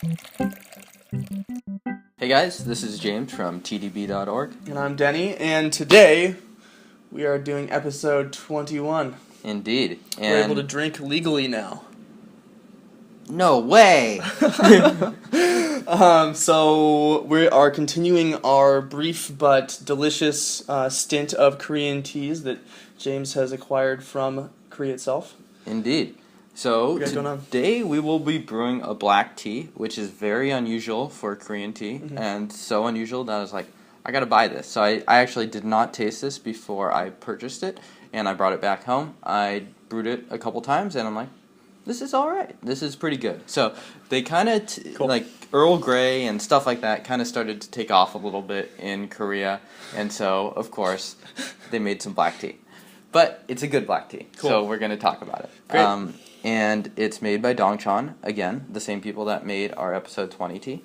Hey guys, this is James from TeaDB.org. And I'm Denny, and today we are doing episode 21. Indeed. And We're able to drink legally now. No way! So we are continuing our brief but delicious stint of Korean teas that James has acquired from Korea itself. Indeed. So What you got going on? today we will be brewing a black tea, which is very unusual for Korean tea, and so unusual that I was like, I gotta buy this. So I actually did not taste this before I purchased it, and I brought it back home. I brewed it a couple times, and I'm like, this is alright. This is pretty good. So they kind of, Cool. like Earl Grey and stuff like that, kind of started to take off a little bit in Korea, and so, of course, they made some black tea. But it's a good black tea, Cool. so we're going to talk about it. Great. And it's made by Dong Cheon, again, the same people that made our episode 20 tea.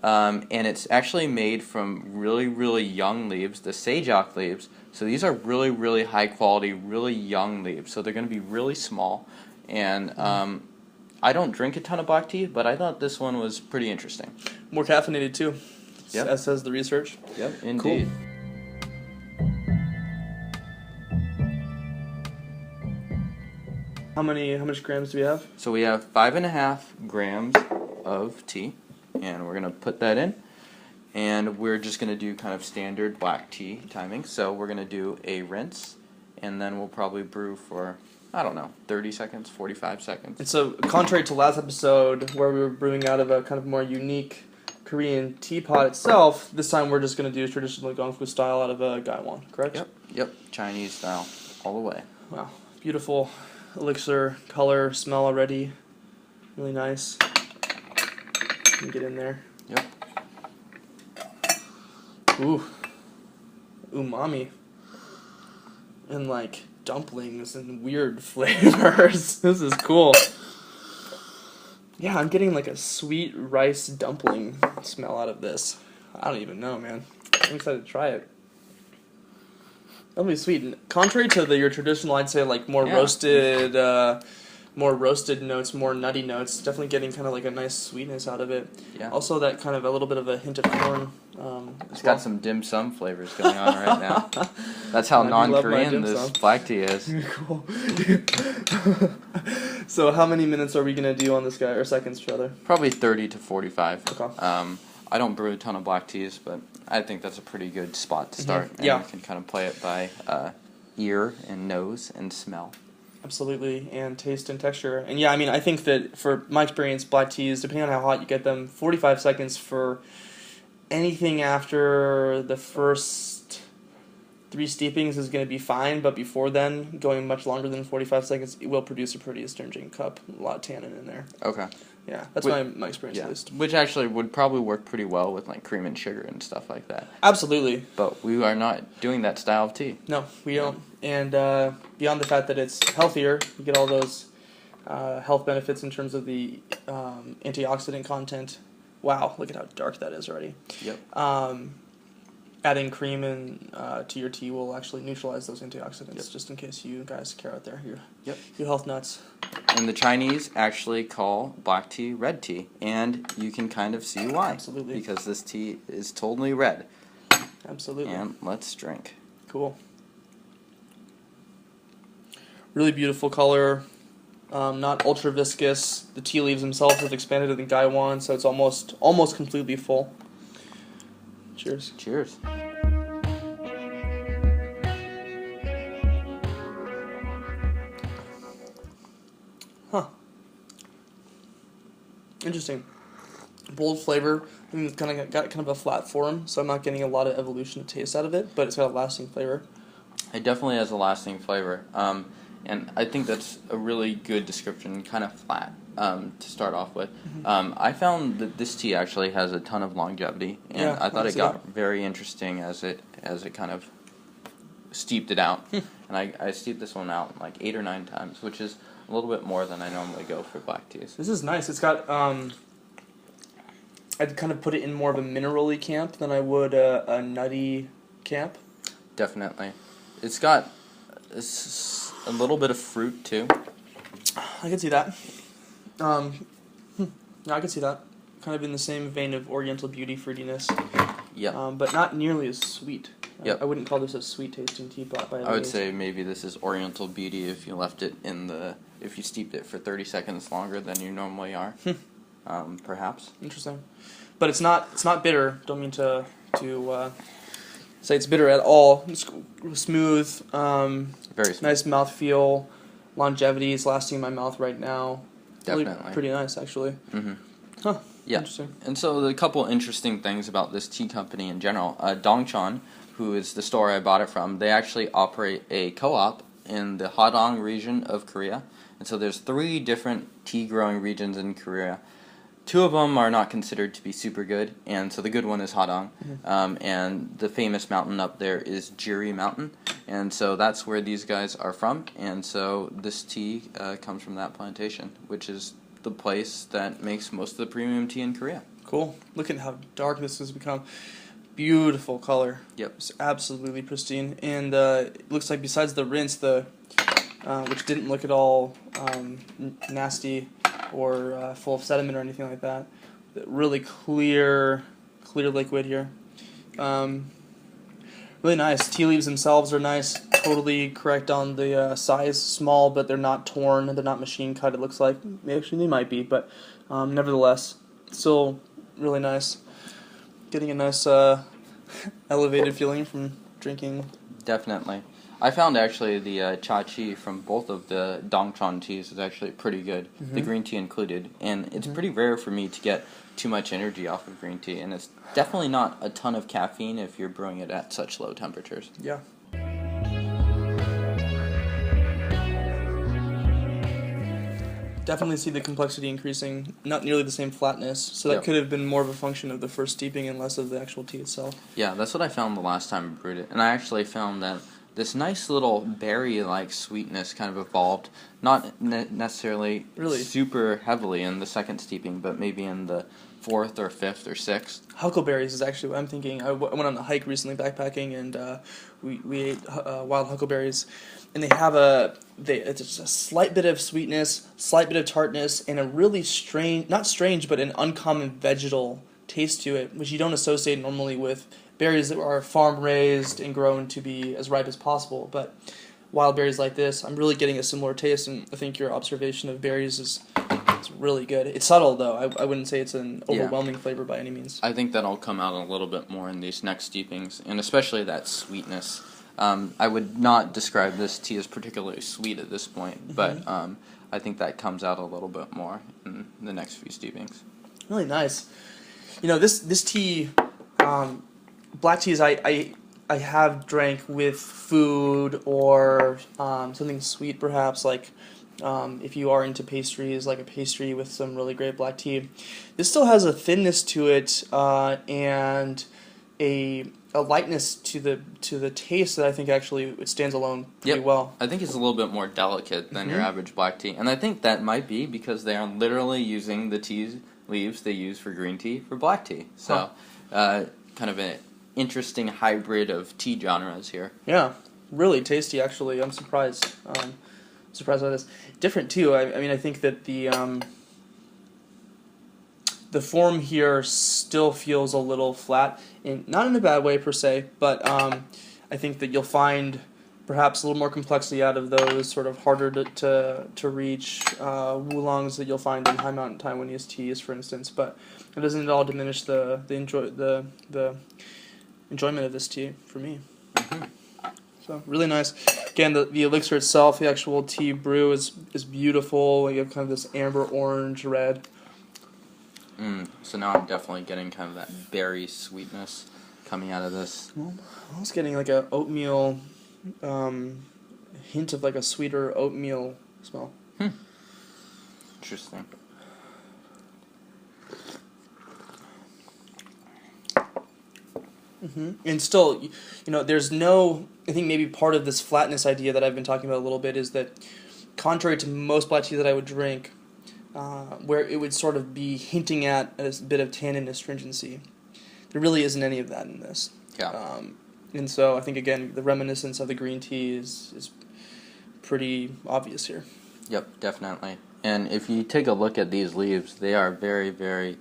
And it's actually made from really, really young leaves, the Sejak leaves. So these are really, really high quality, really young leaves. So they're going to be really small. And I don't drink a ton of black tea, but I thought this one was pretty interesting. More caffeinated too, Yep. as says the research. Yep, indeed. How much grams do we have? So we have 5.5 grams of tea, and we're going to put that in. And we're just going to do kind of standard black tea timing. So we're going to do a rinse, and then we'll probably brew for, I don't know, 30 seconds, 45 seconds. And so, contrary to last episode where we were brewing out of a kind of more unique Korean teapot itself, this time we're just going to do traditional gongfu style out of a gaiwan, correct? Yep, Chinese style, all the way. Wow, beautiful elixir, color, smell already, really nice. Let me get in there. Yep. Ooh, umami, and like dumplings and weird flavors. This is cool. Yeah, I'm getting like a sweet rice dumpling smell out of this. I don't even know, man. I'm excited to try it. That'll be sweet. And contrary to your traditional, I'd say like more roasted notes, more nutty notes. Definitely getting kind of like a nice sweetness out of it. Yeah. Also, that kind of a little bit of a hint of corn. It's got some dim sum flavors going on right now. That's how I do love my non-Korean dim this sum. black tea is. Cool. So, how many minutes are we gonna do on this guy, or seconds rather? Probably 30 to 45. Okay. I don't brew a ton of black teas, but I think that's a pretty good spot to start. And Yeah. you can kind of play it by ear and nose and smell. Absolutely, and taste and texture. And yeah, I mean, I think that for my experience, black teas, depending on how hot you get them, 45 seconds for anything after the first 3 steepings is going to be fine, but before then, going much longer than 45 seconds, it will produce a pretty astringent cup. A lot of tannin in there. Okay. Yeah, that's my experience at least. Which actually would probably work pretty well with like cream and sugar and stuff like that. Absolutely. But we are not doing that style of tea. No, we don't. And beyond the fact that it's healthier, you get all those health benefits in terms of the antioxidant content. Wow, look at how dark that is already. Yep. Adding cream to your tea will actually neutralize those antioxidants, just in case you guys care out there. You health nuts. And the Chinese actually call black tea red tea, and you can kind of see why. Absolutely. Because this tea is totally red. Absolutely. And let's drink. Cool. Really beautiful color. Not ultra viscous. The tea leaves themselves have expanded to the gaiwan, so it's almost completely full. Cheers. Cheers. Huh. Interesting. Bold flavor. I mean, it's got kind of a flat form, so I'm not getting a lot of evolution of taste out of it, but it's got a lasting flavor. It definitely has a lasting flavor. And I think that's a really good description, kind of flat, to start off with. I found that this tea actually has a ton of longevity, and I thought it got very interesting as it kind of steeped it out. And I steeped this one out like 8 or 9 times, which is a little bit more than I normally go for black teas. This is nice. It's got I'd kind of put it in more of a mineral-y camp than I would a nutty camp. Definitely. It's got a little bit of fruit, too. I can see that. Yeah, I can see that. kind of in the same vein of Oriental Beauty fruitiness. Yeah. But not nearly as sweet. Yep. I wouldn't call this a sweet tasting teapot by any I would means. say maybe this is Oriental Beauty if you left it if you steeped it for 30 seconds longer than you normally are. Perhaps. Interesting. But it's not bitter. Don't mean to say it's bitter at all. It's smooth. Very smooth. Nice mouthfeel. Longevity is lasting in my mouth right now. Definitely. Really pretty nice, actually. Mm-hmm. Huh. Yeah. Interesting. And so a couple interesting things about this tea company in general. Dong Cheon, who is the store I bought it from, they actually operate a co-op in the Hadong region of Korea. And so there's 3 different tea growing regions in Korea. 2 of them are not considered to be super good, and so the good one is Hadong. And the famous mountain up there is Jiri Mountain. And so that's where these guys are from. And so this tea comes from that plantation, which is the place that makes most of the premium tea in Korea. Cool. Look at how dark this has become. Beautiful color. Yep. It's absolutely pristine. And it looks like besides the rinse, which didn't look at all nasty or full of sediment or anything like that, really clear liquid here. Really nice. Tea leaves themselves are nice. Totally correct on the size. Small, but they're not torn. They're not machine cut, it looks like. Actually, they might be, but nevertheless, still really nice. Getting a nice elevated feeling from drinking. Definitely. I found actually the cha chi from both of the Dongcheon teas is actually pretty good, the green tea included, and it's pretty rare for me to get too much energy off of green tea, and it's definitely not a ton of caffeine if you're brewing it at such low temperatures. Yeah. Definitely see the complexity increasing, not nearly the same flatness, so that could have been more of a function of the first steeping and less of the actual tea itself. Yeah, that's what I found the last time I brewed it, and I actually found that this nice little berry-like sweetness kind of evolved, not necessarily super heavily in the second steeping, but maybe in the 4th or 5th or 6th. Huckleberries is actually what I'm thinking. I went on a hike recently backpacking, and we ate wild huckleberries, and it's just a slight bit of sweetness, slight bit of tartness, and a really not strange, but an uncommon vegetal taste to it, which you don't associate normally with berries that are farm raised and grown to be as ripe as possible. But wild berries like this, I'm really getting a similar taste, and I think your observation of berries is really good. It's subtle though. I wouldn't say it's an overwhelming flavor by any means. I think that'll come out a little bit more in these next steepings, and especially that sweetness. I would not describe this tea as particularly sweet at this point, but I think that comes out a little bit more in the next few steepings. Really nice. You know, this tea, black teas I have drank with food or something sweet perhaps, like if you are into pastries, like a pastry with some really great black tea. This still has a thinness to it and a lightness to the taste that I think actually it stands alone pretty well. I think it's a little bit more delicate than your average black tea, and I think that might be because they are literally using the tea leaves they use for green tea for black tea. So, kind of an interesting hybrid of tea genres here. Yeah, really tasty actually. I'm surprised. Surprised by this. Different too. I mean, I think that the form here still feels a little flat, not in a bad way per se, but I think that you'll find perhaps a little more complexity out of those sort of harder to reach oolongs that you'll find in high mountain Taiwanese teas, for instance. But it doesn't at all diminish the enjoyment of this tea for me. So really nice. Again, the elixir itself, the actual tea brew is beautiful. You have kind of this amber orange red. So now I'm definitely getting kind of that berry sweetness coming out of this. Well, I was getting like a oatmeal hint of like a sweeter oatmeal smell. Interesting. And still, you know, there's no, I think maybe part of this flatness idea that I've been talking about a little bit is that contrary to most black tea that I would drink, where it would sort of be hinting at a bit of tannin astringency, there really isn't any of that in this. Yeah. And so I think, again, the reminiscence of the green tea is pretty obvious here. Yep, definitely. And if you take a look at these leaves, they are very, very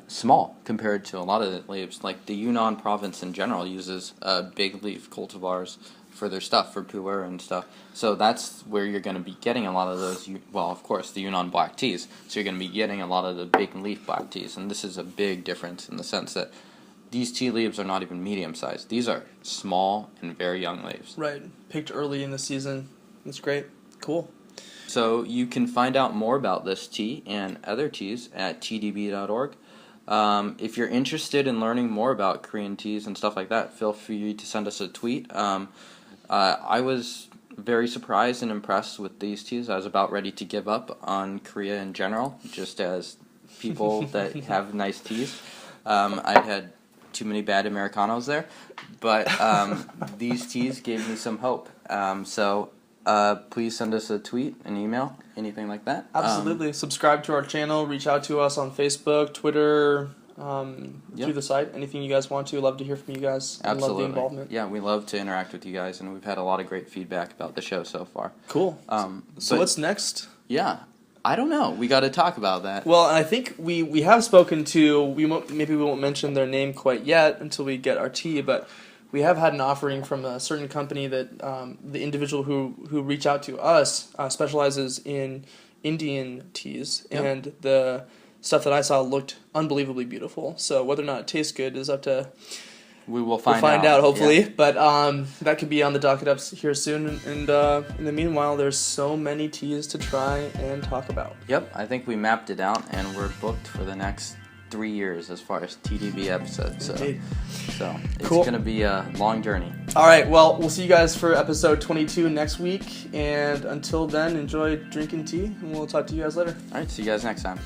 small compared to a lot of the leaves. Like the Yunnan province in general uses big leaf cultivars for their stuff, for pu'er and stuff. So that's where you're going to be getting a lot of those, well, of course, the Yunnan black teas. So you're going to be getting a lot of the big leaf black teas. And this is a big difference in the sense that these tea leaves are not even medium-sized. These are small and very young leaves. Right. Picked early in the season. That's great. Cool. So you can find out more about this tea and other teas at TeaDB.org. If you're interested in learning more about Korean teas and stuff like that, feel free to send us a tweet. I was very surprised and impressed with these teas. I was about ready to give up on Korea in general, just as people that have nice teas. I'd had too many bad Americanos there, but these teas gave me some hope. So please send us a tweet, an email, anything like that. Absolutely. Subscribe to our channel. Reach out to us on Facebook, Twitter, through the site. Anything you guys want to. Love to hear from you guys. Absolutely. Love the involvement. Yeah, we love to interact with you guys, and we've had a lot of great feedback about the show so far. Cool. So what's next? Yeah. I don't know. We got to talk about that. Well, I think we have spoken to, maybe we won't mention their name quite yet until we get our tea, but we have had an offering from a certain company that the individual who reached out to us specializes in Indian teas, and the stuff that I saw looked unbelievably beautiful. So whether or not it tastes good is up to... We'll find out hopefully, yeah. But that could be on the docket up here soon. And in the meanwhile, there's so many teas to try and talk about. Yep, I think we mapped it out, and we're booked for the next 3 years as far as TeaDB episodes. So it's going to be a long journey. All right, well, we'll see you guys for episode 22 next week. And until then, enjoy drinking tea, and we'll talk to you guys later. All right, see you guys next time.